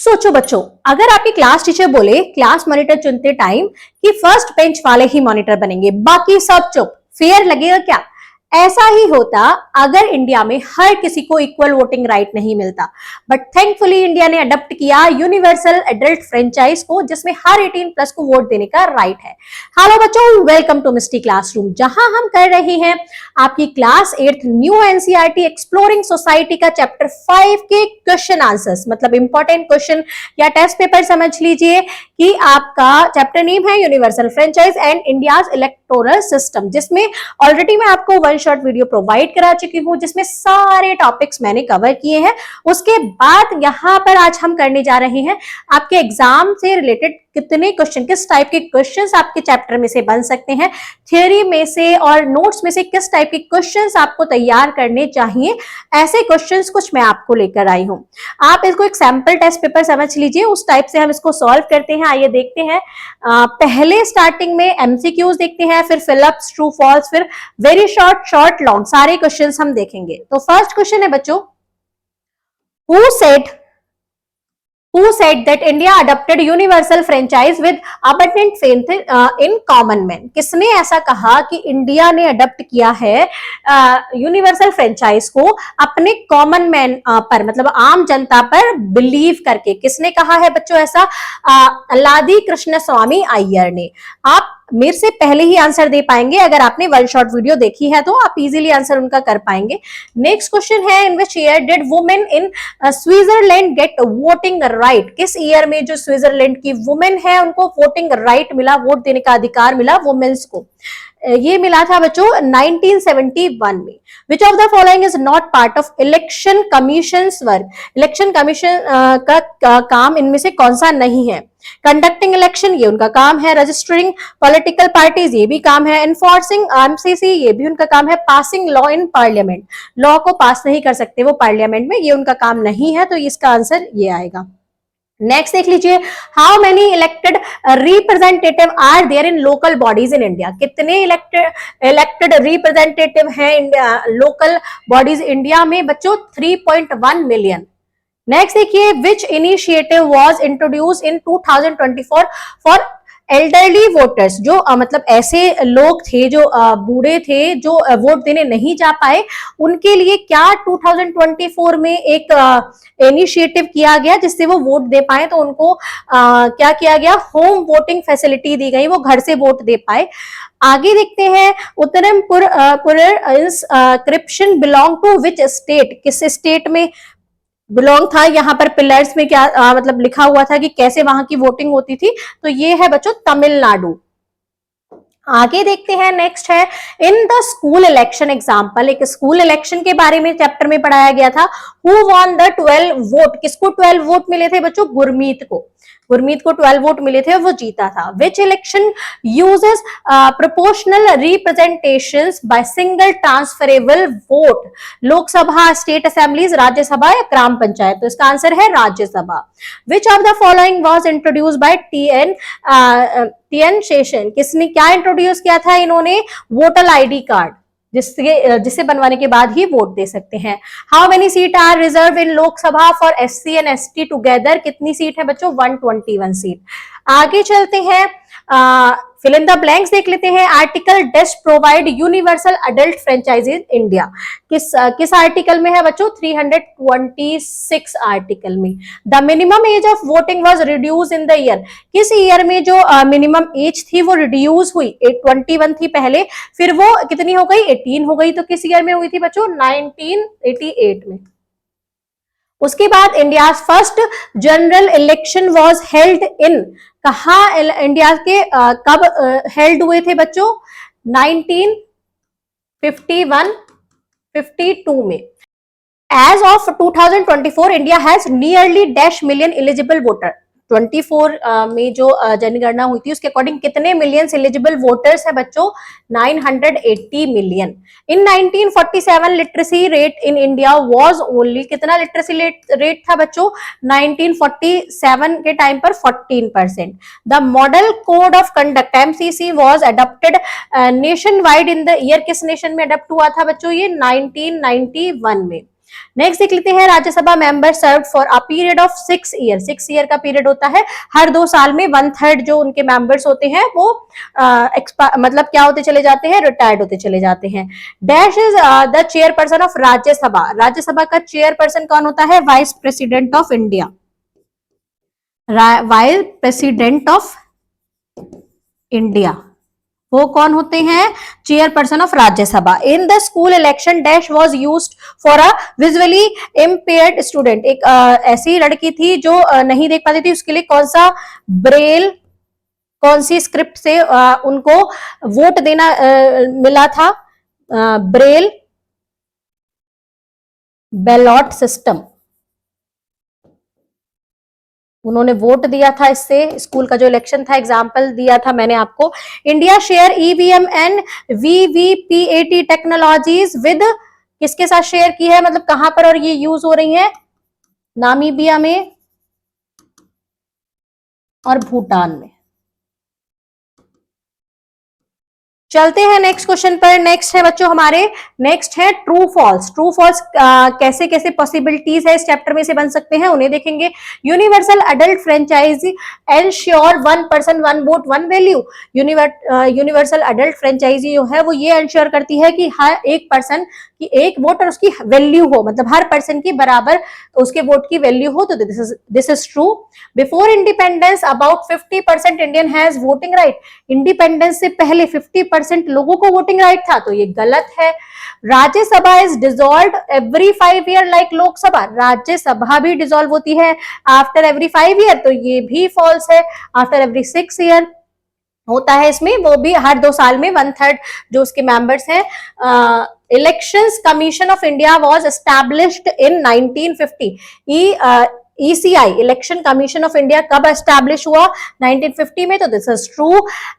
सोचो बच्चों, अगर आपकी क्लास टीचर बोले क्लास मॉनिटर चुनते टाइम कि फर्स्ट बेंच वाले ही मॉनिटर बनेंगे, बाकी सब चुप, फेयर लगेगा क्या? ऐसा ही होता अगर इंडिया में हर किसी को इक्वल वोटिंग राइट नहीं मिलता। बट थैंकफुली इंडिया ने अडॉप्ट किया यूनिवर्सल एडल्ट फ्रेंचाइज को, जिसमें हर 18 प्लस को वोट देने का राइट है। हेलो बच्चों, वेलकम टू मिस्टी क्लासरूम, जहां हम कर रहे हैं आपकी class 8 new NCERT exploring society का चैप्टर 5 के क्वेश्चन आंसर्स, मतलब इंपॉर्टेंट क्वेश्चन या टेस्ट पेपर समझ लीजिए कि आपका चैप्टर नेम है universal franchise and India's electoral system, जिसमें ऑलरेडी मैं आपको वन शॉट वीडियो प्रोवाइड करा चुकी हूं, जिसमें सारे टॉपिक्स मैंने कवर किए हैं। उसके बाद यहां पर आज हम करने जा रहे हैं आपके एग्जाम से रिलेटेड कितने क्वेश्चन, किस टाइप के क्वेश्चंस आपके चैप्टर में से बन सकते हैं, थ्योरी में से और नोट्स में से किस टाइप के क्वेश्चंस आपको तैयार करने चाहिए, ऐसे क्वेश्चंस कुछ मैं आपको लेकर आई हूं। आप इसको एक सैंपल टेस्ट पेपर समझ लीजिए, उस टाइप से हम इसको सॉल्व करते हैं। आइए देखते हैं। पहले स्टार्टिंग में एमसीक्यूज देखते हैं, फिर फिलअप्स, ट्रू फॉल्स, फिर वेरी शॉर्ट, शॉर्ट, लॉन्ग, सारे क्वेश्चंस हम देखेंगे। तो फर्स्ट क्वेश्चन है बच्चों, who said that India adopted universal franchise with abundant faith in common man? किसने ऐसा कहा कि इंडिया ने अडॉप्ट किया है यूनिवर्सल फ्रेंचाइज को अपने कॉमन मैन पर, मतलब आम जनता पर बिलीव करके? किसने कहा है बच्चों ऐसा? अल्लादी कृष्ण स्वामी अय्यर ने। आप मेरे से पहले ही आंसर दे पाएंगे, अगर आपने वन शॉट वीडियो देखी है तो आप इजीली आंसर उनका कर पाएंगे। नेक्स्ट क्वेश्चन है, in which year did women in Switzerland get voting right? किस ईयर में जो स्विट्जरलैंड की वुमेन है उनको वोटिंग राइट मिला, वोट देने का अधिकार मिला वुमेन्स को? ये मिला था बच्चों 1971 में। Which of the following is not part of election commissions work? Election commission का काम इनमें से कौन सा नहीं है? कंडक्टिंग इलेक्शन, ये उनका काम है। रजिस्टरिंग पॉलिटिकल पार्टीज, ये भी काम है। एनफोर्सिंग एमसीसी, ये भी उनका काम है। Passing law in parliament, law को पास नहीं कर सकते वो पार्लियामेंट में, ये उनका काम नहीं है, तो इसका आंसर ये आएगा। नेक्स्ट देख लीजिए, how many elected representative are there in local bodies in India? कितने इलेक्टेड रिप्रेजेंटेटिव हैं लोकल बॉडीज इंडिया में बच्चों? 3.1 मिलियन। नेक्स्ट देखिए, which initiative was introduce in 2024 for elderly voters? जो मतलब ऐसे लोग थे जो बूढ़े थे, जो वोट देने नहीं जा पाए, उनके लिए क्या 2024 में एक इनिशिएटिव किया गया जिससे वो वोट दे पाए? तो उनको क्या किया गया? होम वोटिंग फैसिलिटी दी गई, वो घर से वोट दे पाए। आगे देखते हैं, Uttaramerur inscription belong to which state? किस स्टेट में बिलोंग था? यहाँ पर पिलर्स में क्या मतलब लिखा हुआ था कि कैसे वहां की वोटिंग होती थी, तो ये है बच्चों तमिलनाडु। आगे देखते हैं, नेक्स्ट है, in the school election example, एक स्कूल इलेक्शन के बारे में चैप्टर में पढ़ाया गया था। Who won the 12 vote? किसको 12 वोट मिले थे बच्चों? गुरमीत को। गुरमीत को 12 वोट मिले थे और वो जीता था। विच election uses proportional representations by single transferable vote? Lok Sabha, state assemblies, Rajya Sabha या ग्राम पंचायत? तो इसका आंसर है Rajya Sabha. Which of the following was introduced by TN. Seshan? किसने क्या इंट्रोड्यूस किया था इन्होंने? वोटर आईडी कार्ड, जिसे बनवाने के बाद ही वोट दे सकते हैं। How many seat are reserve in Lok Sabha for SC and ST together? कितनी सीट है बच्चों? 121 सीट। आगे चलते हैं, फिल इन द ब्लैंक्स देख लेते हैं। Article dust provide universal adult franchises India? किस आर्टिकल में है बच्चों? 326 आर्टिकल में। The minimum age of voting was reduce in the year? किस ईयर में जो मिनिमम एज थी वो रिड्यूस हुई? 21 थी पहले, फिर वो कितनी हो गई? 18 हो गई। तो किस ईयर में हुई थी बच्चों? 1988 में। उसके बाद India first general election was held in? कहाँ इंडिया के कब हेल्ड हुए थे बच्चों? 1951, 52 में। As of 2024 India has nearly dash million eligible voter? 24 में जो जनगणना हुई थी उसके अकॉर्डिंग कितने मिलियन एलिजिबल वोटर्स है बच्चों? 980 million. In 1947 literacy rate in India was only? कितना लिटरेसी रेट था बच्चों 1947 के टाइम पर? 14%। The model code of conduct MCC was adopted nation wide in the year? किस नेशन में अडॉप्ट हुआ था बच्चों ये? 1991 में। नेक्स्ट देख लेते हैं, Rajya Sabha member serve for a period of 6 year. 6 year का पीरियड होता है, हर 2 साल में 1/3 जो उनके मेंबर्स होते हैं वो मतलब क्या होते चले जाते हैं, रिटायर्ड होते चले जाते हैं। Dash is the chairperson of Rajya Sabha. Rajya Sabha का चेयरपर्सन कौन होता है? Vice president of India. Vice president of India वो कौन होते हैं? Chairperson of Rajya Sabha. In the school election dash was used for a visually impaired student. एक ऐसी लड़की थी जो नहीं देख पाती थी, उसके लिए कौन सा ब्रेल, कौन सी स्क्रिप्ट से उनको वोट देना मिला था? ब्रेल बैलॉट सिस्टम, उन्होंने वोट दिया था इससे। स्कूल का जो इलेक्शन था, एग्जाम्पल दिया था मैंने आपको। India share EVM and VVPAT technologies with, किसके साथ शेयर की है, मतलब कहां पर और ये यूज हो रही है? नामीबिया में और भूटान में। चलते हैं नेक्स्ट क्वेश्चन पर। नेक्स्ट है बच्चों हमारे, नेक्स्ट है ट्रू फॉल्स। ट्रू फॉल्स कैसे कैसे पॉसिबिलिटीज है इस चैप्टर में से बन सकते हैं, उन्हें देखेंगे। Universal adult franchise ensure 1 person 1 vote 1 value. Universal adult franchise जो है वो ये एंश्योर करती है कि हर एक पर्सन की एक वोट और उसकी वैल्यू हो, मतलब हर पर्सन की बराबर उसके वोट की वैल्यू हो। तो this is true. Before independence about 50% Indian has voting right. Independence से पहले 50% लोगों को वोटिंग राइट था, तो ये गलत है। Rajya Sabha is dissolved every 5 year like Lok Sabha. Rajya Sabha भी डिसॉल्व होती है आफ्टर एवरी 5 ईयर, तो ये भी फॉल्स है। आफ्टर एवरी 6 ईयर होता है इसमें, वो भी हर 2 साल में 1/3 जो उसके मेंबर्स हैं। Elections commission of India was established in 1950। ECI election commission of India कब एस्टैब्लिश हुआ? 1950 में, तो this is true.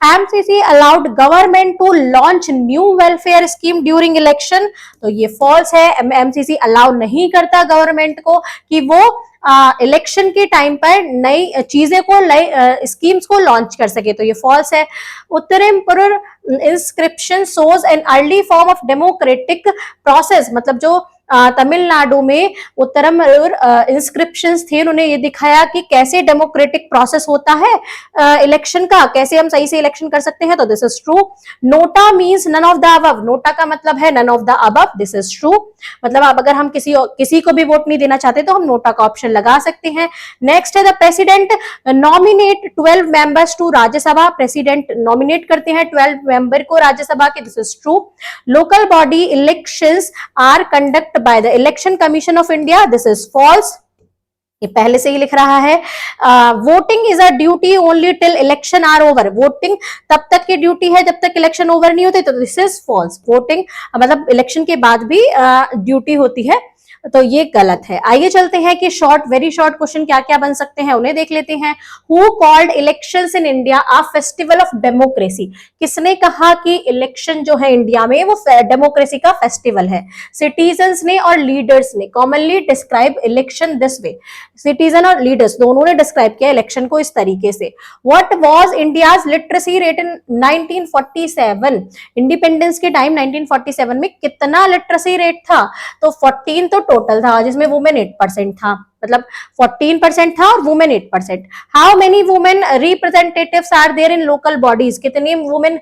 MCC allowed government to launch new welfare scheme during election, तो ये फॉल्स है। MCC अलाउ नहीं करता गवर्नमेंट को कि वो इलेक्शन के टाइम पर नई चीजें को, नई स्कीम्स को लॉन्च कर सके, तो ये फॉल्स है। Uthiramerur inscription shows an early form of democratic process, मतलब जो तमिलनाडु में उत्तरम इंस्क्रिप्शंस थे, उन्होंने ये दिखाया कि कैसे डेमोक्रेटिक प्रोसेस होता है इलेक्शन का, कैसे हम सही से इलेक्शन कर सकते हैं, तो this is true. NOTA means none of the above. NOTA का मतलब है none of the above, this is true. मतलब अब अगर हम किसी को भी वोट नहीं देना चाहते तो हम नोटा का ऑप्शन लगा सकते हैं। नेक्स्ट है the president nominate 12 members to Rajya Sabha. President nominate करते हैं 12 मेंबर को राज्यसभा के, this is true. Local body elections are conduct by the election commission of India, this is false. ये पहले से ही लिख रहा है। Voting is a duty only till election are over. Voting तब तक की ड्यूटी है जब तक इलेक्शन ओवर नहीं होते, तो दिस इज फॉल्स। वोटिंग मतलब इलेक्शन के बाद भी ड्यूटी होती है, तो ये गलत है। आइए चलते हैं कि शॉर्ट, वेरी शॉर्ट क्वेश्चन क्या क्या बन सकते हैं, उन्हें देख लेते हैं। Who called elections in India a festival of democracy. किसने कहा कि इलेक्शन जो है इंडिया में वो डेमोक्रेसी का फेस्टिवल है? सिटीजन्स ने और लीडर्स ने commonly describe election this way. Citizen और लीडर्स दोनों ने डिस्क्राइब किया इलेक्शन को इस तरीके से। What was India's literacy rate in 1947। Independence के टाइम 1947 में कितना लिटरेसी रेट था? तो 14 तो टोटल था, जिसमें वुमेन 8% था, मतलब 14% था और women 8%। How many women representatives are there in local bodies. कितनी वुमेन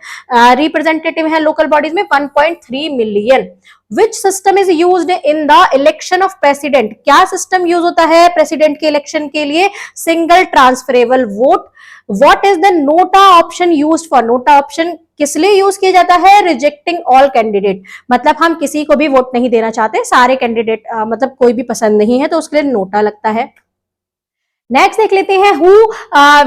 रिप्रेजेंटेटिव हैं लोकल बॉडीज में? 1.3 million. Which system is used in the election of president. क्या सिस्टम यूज होता है प्रेसिडेंट के इलेक्शन के लिए? Single transferable vote. What is the NOTA option used for. NOTA option किस लिए यूज किया जाता है? रिजेक्टिंग ऑल कैंडिडेट, मतलब हम किसी को भी वोट नहीं देना चाहते, सारे कैंडिडेट मतलब कोई भी पसंद नहीं है, तो उसके लिए नोटा लगता है। नेक्स्ट देख लेते हैं, who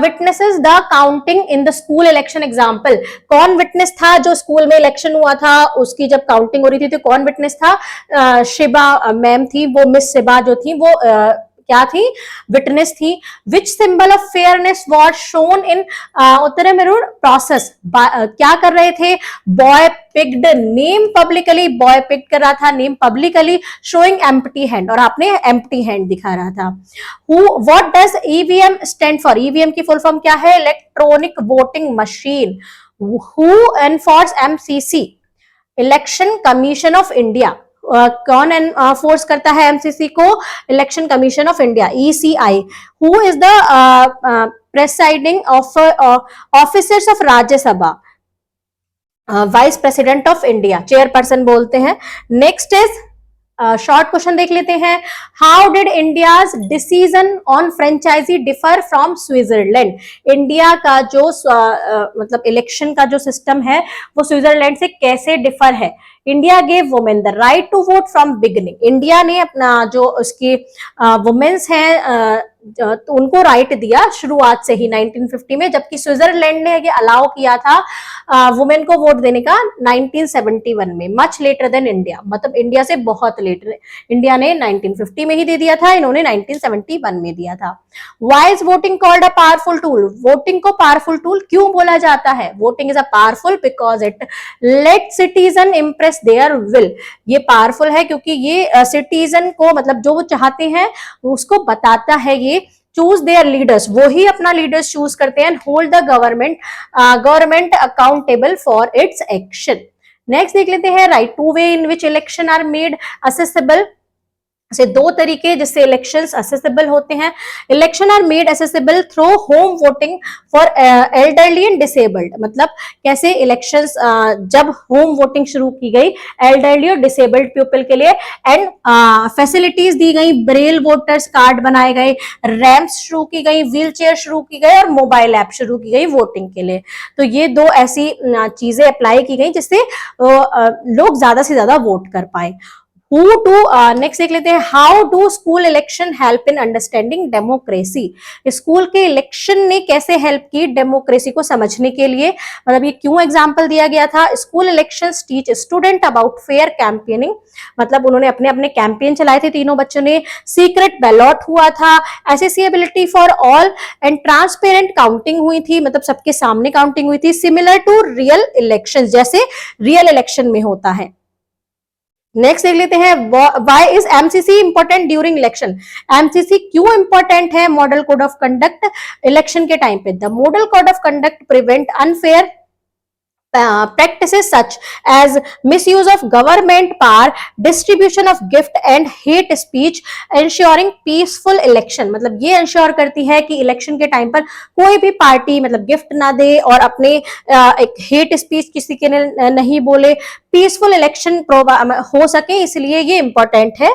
witnesses the counting in the school election example. कौन विटनेस था जो स्कूल में इलेक्शन हुआ था उसकी जब काउंटिंग हो रही थी, तो कौन विटनेस था? शिबा मैम थी, वो मिस शिबा जो थी वो क्या थी? विटनेस थी। Which symbol of fairness was shown in Uttaramerur process. क्या कर रहे थे? Boy picked name publicly, boy pick कर रहा था name publicly, showing empty hand, और आपने एम्प्टी हैंड दिखा रहा था। What does EVM stand for. EVM की फुल फॉर्म क्या है? Electronic voting machine. Who enforce MCC। Election commission of India. कौन फोर्स करता है एमसीसी को? Election commission of India, ECI. Who is the presiding officers of Rajya Sabha? Vice president of India, chairperson बोलते हैं। Next is short question देख लेते हैं। How did India's decision on franchise differ from Switzerland? India का जो मतलब election का जो सिस्टम है वो स्विट्जरलैंड से कैसे डिफर है? India gave women the right to vote from beginning. India ने अपना जो उसकी वुमेन्स हैं तो उनको राइट दिया शुरुआत से ही 1950 में, जबकि स्विट्जरलैंड ने ये अलाउ किया था वुमेन को वोट देने का 1971 में, मच लेटर देन इंडिया, मतलब इंडिया से बहुत लेटर। इंडिया ने 1950 में ही दे दिया था, इन्होंने 1971 में दिया था। Why is voting called a powerful tool? Voting को पावरफुल टूल क्यों बोला जाता है? Voting is a powerful because it let citizen impress their will. ये पावरफुल है क्योंकि ये सिटीजन को, मतलब जो वो चाहते हैं उसको बताता है। ये चूज देयर लीडर्स, वो ही अपना लीडर्स चूज करते हैं। Hold the government accountable for its action. Next देख लेते हैं, write two way in which election are made accessible. से दो तरीके जिससे इलेक्शंस असेसेबल होते हैं। Election are made accessible through home voting for elderly and disabled. मतलब कैसे इलेक्शंस जब होम वोटिंग शुरू की गई एल्डरली और डिसेबल्ड पीपल के लिए, एंड फैसिलिटीज दी गई, ब्रेल वोटर्स कार्ड बनाए गए, रैम्प्स शुरू की गई, व्हील चेयर शुरू की गई और मोबाइल ऐप शुरू की गई वोटिंग के लिए। तो ये दो ऐसी चीजें अप्लाई की गई जिससे लोग ज्यादा से ज्यादा वोट कर पाए। नेक्स्ट देख लेते हैं, how do school election help in understanding democracy? School के इलेक्शन ने कैसे हेल्प की डेमोक्रेसी को समझने के लिए? मतलब ये क्यों एग्जांपल दिया गया था? School elections teach student about fair campaigning. मतलब उन्होंने अपने अपने कैंपेन चलाए थे तीनों बच्चों ने। सीक्रेट बैलॉट हुआ था, accessibility for all and transparent counting हुई थी, मतलब सबके सामने काउंटिंग हुई थी, सिमिलर टू रियल इलेक्शन, जैसे रियल इलेक्शन में होता है। नेक्स्ट देख लेते हैं, why is MCC important during election? MCC क्यों इंपॉर्टेंट है model code of conduct election के टाइम पे? The model code of conduct prevent unfair practices such as misuse of government power, distribution of gift and hate speech, ensuring peaceful election। मतलब ये ensure करती है कि election के time पर कोई भी पार्टी मतलब गिफ्ट ना दे और अपने एक हेट स्पीच किसी के नहीं बोले, पीसफुल इलेक्शन हो सके, इसलिए ये इंपॉर्टेंट है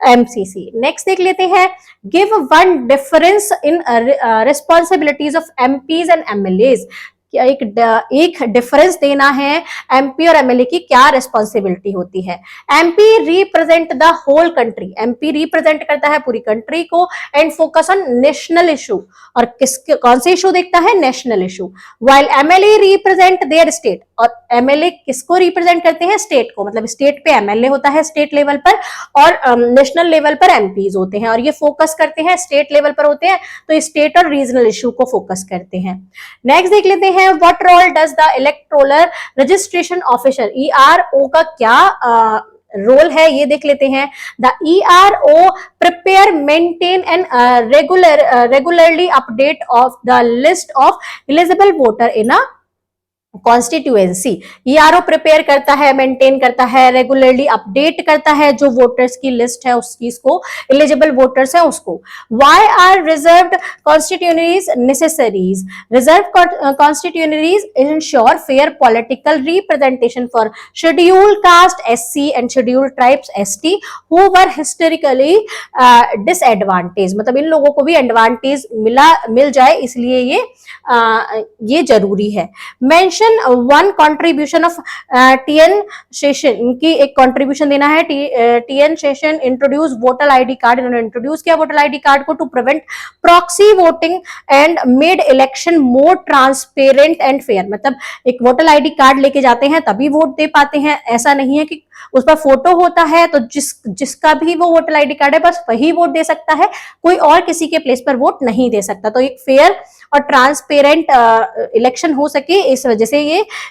एमसीसी। नेक्स्ट देख लेते हैं, give one difference in responsibilities of MPs and MLAs. एक डिफरेंस देना है, एमपी और एमएलए की क्या रिस्पॉन्सिबिलिटी होती है। MP represent the whole country, MP represent करता है पूरी कंट्री को, and focus on national issue, और कौन से इशू देखता है? National issue. While MLA represent their state, और एमएलए किसको रिप्रेजेंट करते हैं? स्टेट को, मतलब स्टेट पे एमएलए होता है स्टेट लेवल पर, और नेशनल लेवल पर एमपीज होते हैं, और ये फोकस करते हैं स्टेट लेवल पर होते हैं, तो स्टेट और रीजनल इशू को फोकस करते हैं। नेक्स्ट देख लेते हैं, what role does the electoral registration officer, ERO का क्या रोल है, ये देख लेते हैं। The ERO prepare, maintain and regularly update of the list of eligible voter in a constituency. ERO prepare करता है, मेंटेन करता है, रेगुलरली अपडेट करता है जो वोटर्स की लिस्ट है उसकी, इसको एलिजिबल वोटर्स है उसको। Why are reserved constituencies necessaries? Reserve constituencies ensure fair political representation for scheduled caste SC and scheduled tribes ST who were historically disadvantage. मतलब इन लोगों को भी एडवांटेज मिल जाए, इसलिए ये जरूरी है। Mention one contribution of TN Seshan, इनकी एक कंट्रीब्यूशन देना है। TN Seshan introduce voter ID card, इन्होंने इंट्रोड्यूस किया वोटर आईडी कार्ड को to prevent proxy voting and made election more transparent and fair. मतलब एक वोटर आईडी कार्ड लेके जाते हैं तभी वोट दे पाते हैं, ऐसा नहीं है कि उस पर फोटो होता है तो जिसका भी वो वोटर आईडी कार्ड है बस वही वोट दे सकता है, कोई और किसी के प्लेस पर वोट नहीं दे सकता। तो एक फेयर और ट्रांसपेरेंट इलेक्शन हो सके, इस वजह से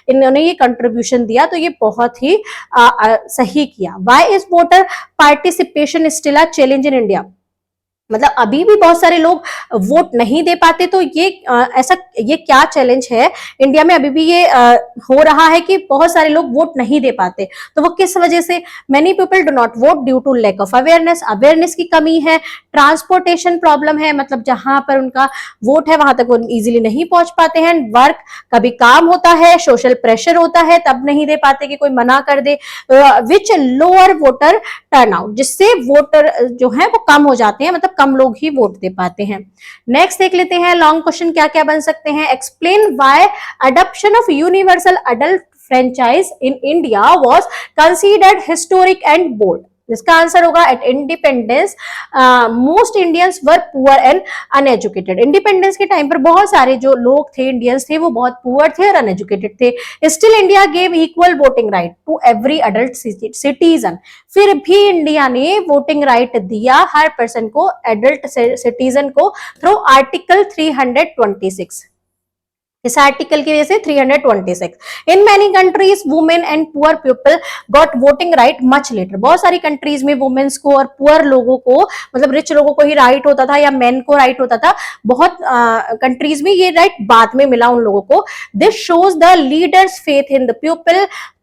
इन्होंने ये कंट्रीब्यूशन दिया, तो ये बहुत ही सही किया। Why is voter participation still a challenge in India? मतलब अभी भी बहुत सारे लोग वोट नहीं दे पाते। तो ये क्या चैलेंज है इंडिया में, अभी भी ये हो रहा है कि बहुत सारे लोग वोट नहीं दे पाते। तो वो किस वजह से? Many people do not vote due to lack of awareness की कमी है, ट्रांसपोर्टेशन प्रॉब्लम है, मतलब जहां पर उनका वोट है वहां तक वो इजीली नहीं पहुंच पाते हैं, वर्क, कभी काम होता है, सोशल प्रेशर होता है तब नहीं दे पाते कि कोई मना कर दे, विच लोअर वोटर टर्नआउट, जिससे वोटर जो है वो कम हो जाते हैं, मतलब कम लोग ही वोट दे पाते हैं। नेक्स्ट देख लेते हैं लॉन्ग क्वेश्चन क्या क्या बन सकते हैं। Explain why adoption of universal adult franchise in India was considered historic and bold. इसका आंसर होगा at independence most Indians were poor and uneducated. Independence के टाइम पर बहुत सारे जो लोग थे, इंडियंस थे, वो बहुत पुअर थे और अनएजुकेटेड थे। Still India gave equal voting right to every adult citizen. फिर भी इंडिया ने वोटिंग राइट दिया हर पर्सन को, एडल्ट सिटीजन को, थ्रू आर्टिकल 326। इस आर्टिकल की वजह से 326। In many countries women and poor people got voting right much later. बहुत सारी कंट्रीज में वुमेन्स को और पुअर लोगों को, मतलब रिच लोगों को ही राइट होता था या मेन को राइट होता था। बहुत कंट्रीज में ये राइट बाद में मिला उन लोगों को। This shows the leaders' faith in the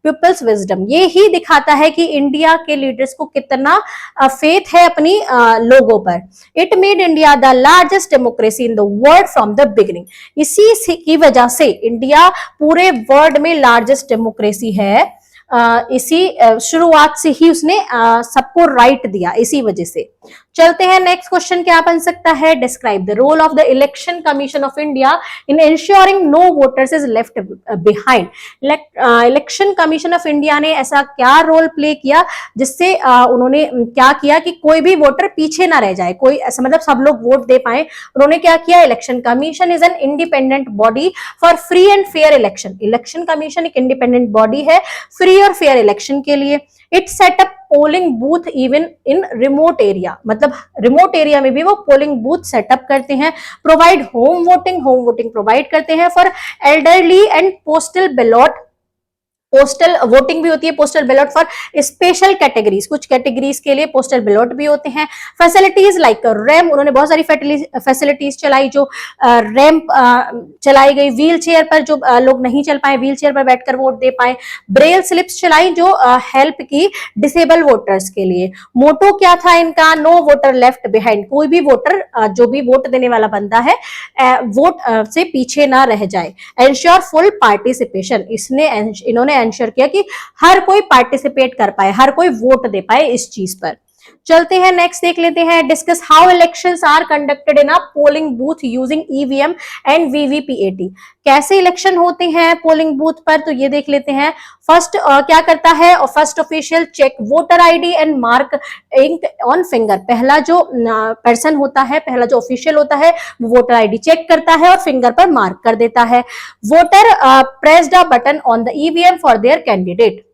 people's wisdom. ये ही दिखाता है कि इंडिया के लीडर्स को कितना फेथ है अपनी लोगों पर। It made India the largest democracy in the world from the beginning. इसी की वजह से इंडिया पूरे वर्ल्ड में लार्जेस्ट डेमोक्रेसी है। इसी शुरुआत से ही उसने सबको राइट दिया, इसी वजह से। चलते हैं नेक्स्ट क्वेश्चन क्या बन सकता है। Describe the role of the election commission of India in ensuring no voters is left behind. Election commission of India ने ऐसा क्या रोल प्ले किया जिससे उन्होंने क्या किया कि कोई भी वोटर पीछे ना रह जाए, कोई ऐसा मतलब सब लोग वोट दे पाए। उन्होंने क्या किया? Election commission is an independent body for free and fair election. Election commission एक इंडिपेंडेंट बॉडी है फ्री और फेयर इलेक्शन के लिए। It setup polling booth even in remote area, मतलब रिमोट एरिया में भी वो पोलिंग बूथ सेटअप करते हैं। प्रोवाइड होम वोटिंग प्रोवाइड करते हैं for elderly and postal ballot. Postal voting भी होती है, postal ballot for special categories, कुछ कैटेगरीज के लिए पोस्टल बैलेट भी होते हैं। फैसिलिटीज लाइक रैम्प, उन्होंने बहुत सारी फैसिलिटीज चलाई, जो रैम्प चलाई गई, व्हील चेयर पर जो लोग नहीं चल पाए व्हील चेयर पर बैठकर वोट दे पाए। ब्रेल स्लिप्स चलाई जो हेल्प की डिसेबल वोटर्स के लिए। मोटो क्या था इनका? No voter left behind. कोई भी वोटर जो भी वोट देने वाला बंदा है वोट से पीछे ना रह जाए। एंश्योर फुल पार्टिसिपेशन, इन्होंने एंश्योर किया कि हर कोई पार्टिसिपेट कर पाए, हर कोई वोट दे पाए इस चीज पर। चलते हैं नेक्स्ट देख लेते हैं। Discuss how elections are conducted in a polling booth using EVM and VVPAT. कैसे इलेक्शन होते हैं पोलिंग बूथ पर, तो ये देख लेते हैं। फर्स्ट क्या करता है? First official check voter ID and mark ink on finger. पहला जो पर्सन होता है, पहला जो ऑफिशियल होता है, वो वोटर आईडी चेक करता है और फिंगर पर मार्क कर देता है। Voter pressed a button on the EVM for their candidate.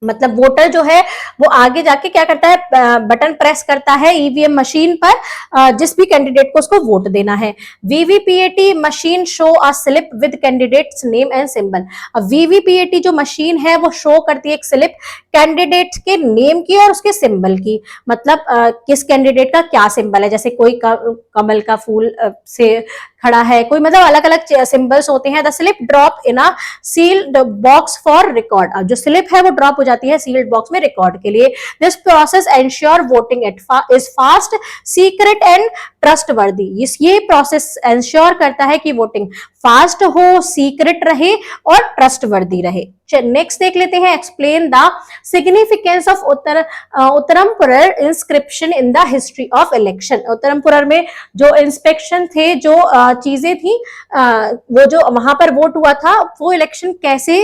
मतलब वोटर जो है वो आगे जाके क्या करता है? बटन प्रेस करता है ईवीएम मशीन पर, जिस भी कैंडिडेट को उसको वोट देना है। VVPAT machine show a slip with candidates name and symbol. अब वीवीपीएटी जो मशीन है वो शो करती है एक स्लिप कैंडिडेट के नेम की और उसके सिंबल की। मतलब किस कैंडिडेट का क्या सिंबल है, जैसे कोई कमल का फूल से खड़ा है, कोई मतलब अलग अलग सिंबल्स होते हैं। The slip drop in a sealed box for record. अब जो स्लिप है वो ड्रॉप हो जाती है सील्ड बॉक्स में रिकॉर्ड के लिए। This process ensure voting is fast, secret and trustworthy. ये प्रोसेस एंश्योर करता है कि वोटिंग फास्ट हो, सीक्रेट रहे और ट्रस्टवर्दी रहे। नेक्स्ट देख लेते हैं। Explain the significance of Uttaramerur inscription in the history of election. Uttaramerur में जो इंस्पेक्शन थे, जो चीजें थी, वो जो वहां पर वोट हुआ था, वो इलेक्शन कैसे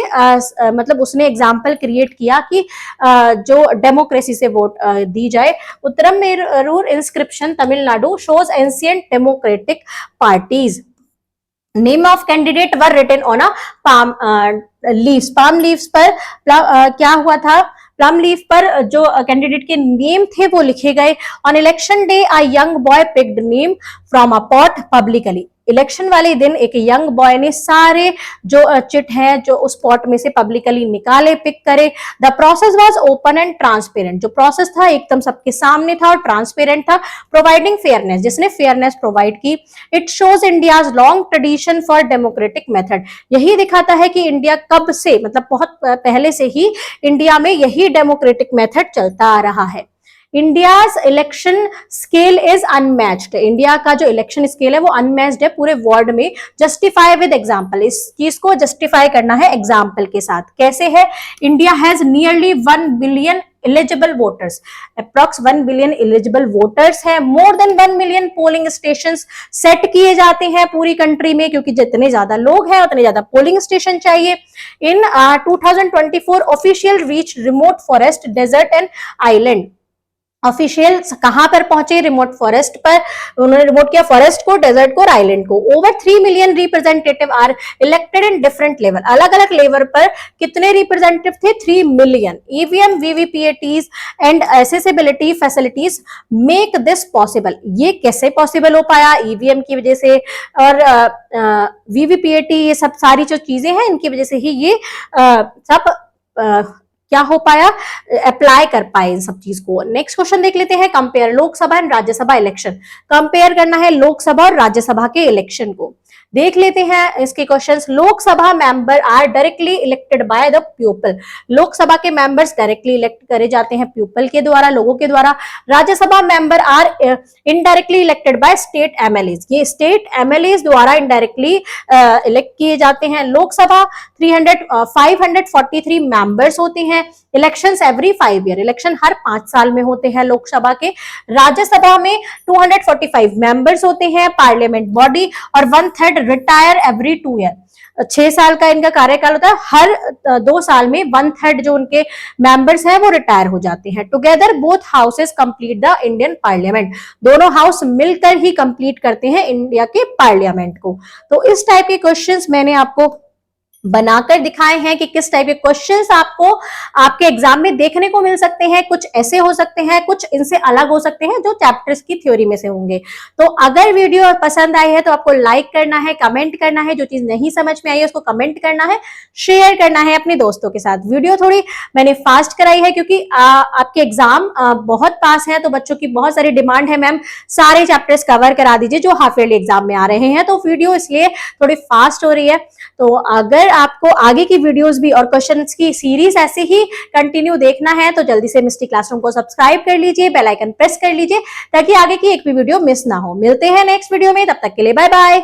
मतलब उसने एग्जाम्पल क्रिएट किया कि जो डेमोक्रेसी से वोट दी जाए। Uthiramerur inscription Tamil Nadu shows ancient democratic parties. Name of candidate were written on a palm leaves. Palm leaves पर क्या हुआ था? प्लम लीफ पर जो कैंडिडेट के नेम थे वो लिखे गए। On election day a young boy picked name from a pot publicly. Election वाले दिन एक यंग बॉय ने सारे जो चिट है जो उस पॉट में से पब्लिकली निकाले, पिक करे। The process was open and transparent, जो प्रोसेस था एकदम सबके सामने था और ट्रांसपेरेंट था, प्रोवाइडिंग फेयरनेस, जिसने फेयरनेस प्रोवाइड की। It shows India's long tradition for democratic method, यही दिखाता है कि इंडिया कब से, मतलब बहुत पहले से ही इंडिया में यही डेमोक्रेटिक मेथड चलता आ रहा है। India's election scale is unmatched, India का जो इलेक्शन स्केल है वो अनमैच्ड है पूरे वर्ल्ड में। जस्टिफाई विद एग्जांपल, इस चीज को जस्टिफाई करना है एग्जांपल के साथ। कैसे है? India has nearly 1 billion eligible voters, approx 1 billion eligible voters है। More than 1 million polling station set किए जाते हैं पूरी कंट्री में, क्योंकि जितने ज्यादा लोग हैं उतने ज्यादा पोलिंग स्टेशन चाहिए। In 2024 official reach remote forest, desert and island. Official कहां पर पहुंचे? रिमोट फॉरेस्ट पर, उन्होंने रिमोट किया फॉरेस्ट को, डेजर्ट को और आइलैंड को। Over 3 million representative are elected in different level, अलग अलग लेवल पर कितने रिप्रेजेंटेटिव थे? 3 million. EVM, VVPATs and accessibility facilities make this possible, ये कैसे पॉसिबल हो पाया? ईवीएम की वजह से और वीवीपीएटी, ये सब सारी जो चीजें हैं इनकी वजह से ही ये सब क्या हो पाया, अप्लाई कर पाए इन सब चीज को। नेक्स्ट क्वेश्चन देख लेते हैं, compare Lok Sabha and Rajya Sabha election. Compare करना है लोकसभा और राज्यसभा के इलेक्शन को। देख लेते हैं इसके questions. Lok Sabha member are directly elected by the people, Lok Sabha के मेंबर्स डायरेक्टली इलेक्ट करे जाते हैं पीपल के द्वारा, लोगों के द्वारा। Rajya Sabha member are indirectly elected by state MLAs, ये स्टेट एमएलएज द्वारा इनडायरेक्टली इलेक्ट किए जाते हैं। लोकसभा 543 मेंबर्स होते हैं। इलेक्शंस एवरी 5 ईयर, इलेक्शन हर 5 साल में होते हैं लोकसभा के। राज्यसभा में 245 मेंबर्स होते हैं, पार्लियामेंट बॉडी, और 1/3 रिटायर एवरी 2 ईयर, 6 साल का इनका कार्यकाल होता है, हर 2 साल में 1/3 जो उनके मेंबर्स हैं वो रिटायर हो जाते हैं। Together both houses complete the Indian parliament, दोनों हाउस मिलकर ही कंप्लीट करते हैं इंडिया के पार्लियामेंट को। तो इस टाइप के क्वेश्चंस मैंने आपको बनाकर दिखाए हैं कि किस टाइप के क्वेश्चंस आपको आपके एग्जाम में देखने को मिल सकते हैं। कुछ ऐसे हो सकते हैं, कुछ इनसे अलग हो सकते हैं जो चैप्टर्स की थ्योरी में से होंगे। तो अगर वीडियो पसंद आई है तो आपको लाइक करना है, कमेंट करना है, जो चीज नहीं समझ में आई है उसको कमेंट करना है, शेयर करना है अपने दोस्तों के साथ। वीडियो थोड़ी मैंने फास्ट कराई है क्योंकि आपके एग्जाम बहुत पास है, तो बच्चों की बहुत सारी डिमांड है, मैम सारे चैप्टर्स कवर करा दीजिए जो हाफ ईयरली एग्जाम में आ रहे हैं, तो वीडियो इसलिए थोड़ी फास्ट हो रही है। तो अगर आपको आगे की वीडियोस भी और क्वेश्चंस की सीरीज ऐसे ही कंटिन्यू देखना है तो जल्दी से मिस्टी क्लासरूम को सब्सक्राइब कर लीजिए, बेल आइकन प्रेस कर लीजिए ताकि आगे की एक भी वीडियो मिस ना हो। मिलते हैं नेक्स्ट वीडियो में, तब तक के लिए बाय बाय।